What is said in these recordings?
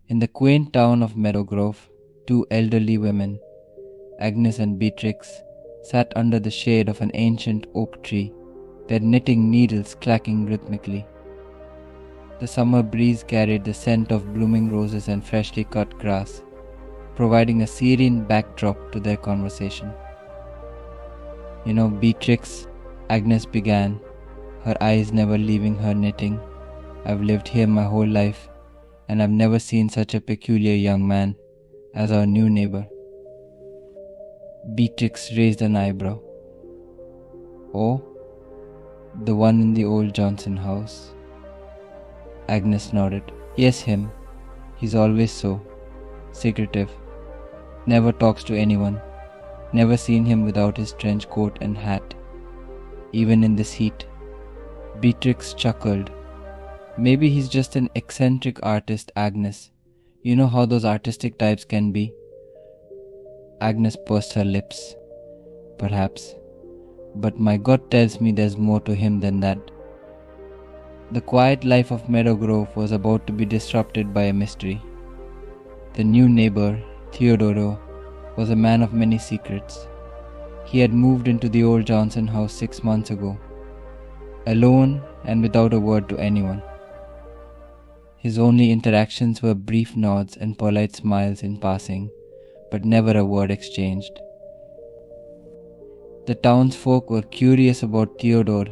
In the quaint town of Meadowgrove, two elderly women, Agnes and Beatrix, sat under the shade of an ancient oak tree, their knitting needles clacking rhythmically. The summer breeze carried the scent of blooming roses and freshly cut grass, providing a serene backdrop to their conversation. Beatrix, Agnes began, her eyes never leaving her knitting. I've lived here my whole life, and I've never seen such a peculiar young man as our new neighbor. Beatrix raised an eyebrow. Oh, the one in the old Johnson house. Agnes nodded. Yes, him. He's always so secretive. Never talks to anyone. Never seen him without his trench coat and hat, even in this heat. Beatrix chuckled. Maybe he's just an eccentric artist, Agnes. You know how those artistic types can be. Agnes pursed her lips. Perhaps. But my gut tells me there's more to him than that. The quiet life of Meadowgrove was about to be disrupted by a mystery. The new neighbor, Theodore, was a man of many secrets. He had moved into the old Johnson house 6 months ago, alone and without a word to anyone. His only interactions were brief nods and polite smiles in passing, but never a word exchanged. The townsfolk were curious about Theodore,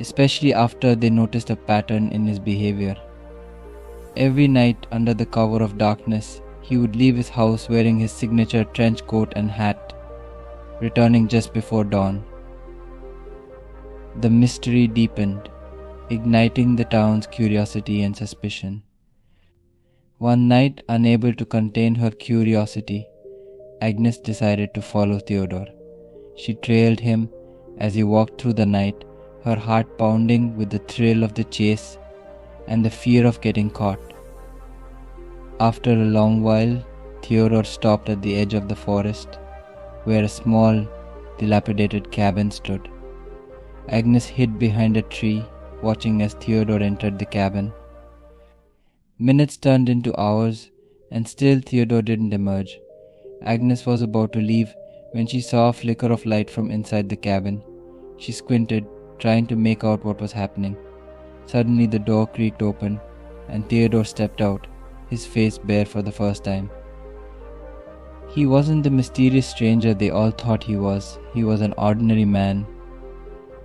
especially after they noticed a pattern in his behavior. Every night, under the cover of darkness, he would leave his house wearing his signature trench coat and hat, returning just before dawn. The mystery deepened, igniting the town's curiosity and suspicion. One night, unable to contain her curiosity, Agnes decided to follow Theodore. She trailed him as he walked through the night, her heart pounding with the thrill of the chase and the fear of getting caught. After a long while, Theodore stopped at the edge of the forest, where a small, dilapidated cabin stood. Agnes hid behind a tree, watching as Theodore entered the cabin. Minutes turned into hours, and still Theodore didn't emerge. Agnes was about to leave when she saw a flicker of light from inside the cabin. She squinted, trying to make out what was happening. Suddenly the door creaked open, and Theodore stepped out, his face bare for the first time. He wasn't the mysterious stranger they all thought he was. He was an ordinary man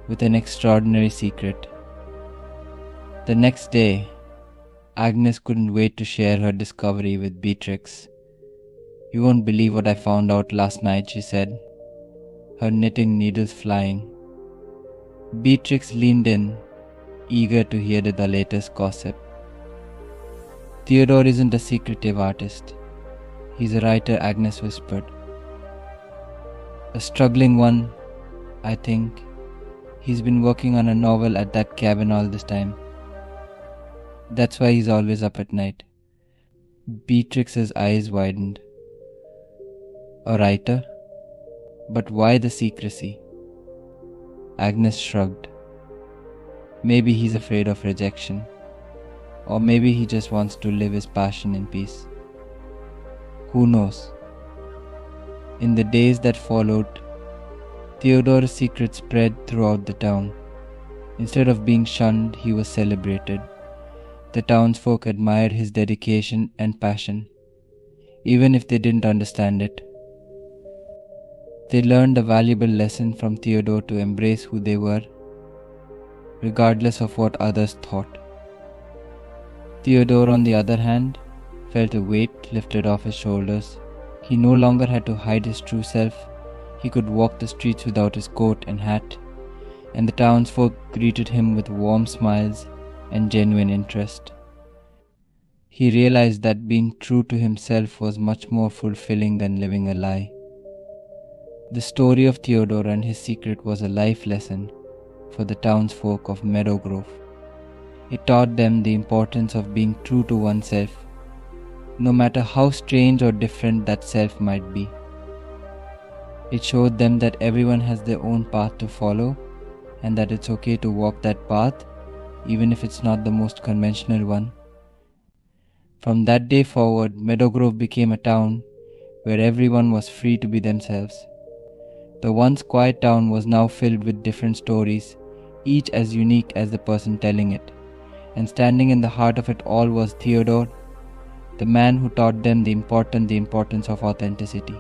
with an extraordinary secret. The next day, Agnes couldn't wait to share her discovery with Beatrix. You won't believe what I found out last night, she said, her knitting needles flying. Beatrix leaned in, eager to hear the latest gossip. Theodore isn't a secretive artist. He's a writer, Agnes whispered. A struggling one, I think. He's been working on a novel at that cabin all this time. That's why he's always up at night. Beatrix's eyes widened. A writer? But why the secrecy? Agnes shrugged. Maybe he's afraid of rejection. Or maybe he just wants to live his passion in peace. Who knows? In the days that followed, Theodore's secret spread throughout the town. Instead of being shunned, he was celebrated. The townsfolk admired his dedication and passion, even if they didn't understand it. They learned a valuable lesson from Theodore to embrace who they were, regardless of what others thought. Theodore, on the other hand, felt a weight lifted off his shoulders. He no longer had to hide his true self. He could walk the streets without his coat and hat, and the townsfolk greeted him with warm smiles and genuine interest. He realized that being true to himself was much more fulfilling than living a lie. The story of Theodore and his secret was a life lesson for the townsfolk of Meadowgrove. It taught them the importance of being true to oneself, no matter how strange or different that self might be. It showed them that everyone has their own path to follow, and that it's okay to walk that path, even if it's not the most conventional one. From that day forward, Meadowgrove became a town where everyone was free to be themselves. The once quiet town was now filled with different stories, each as unique as the person telling it. And standing in the heart of it all was Theodore, the man who taught them the importance of authenticity.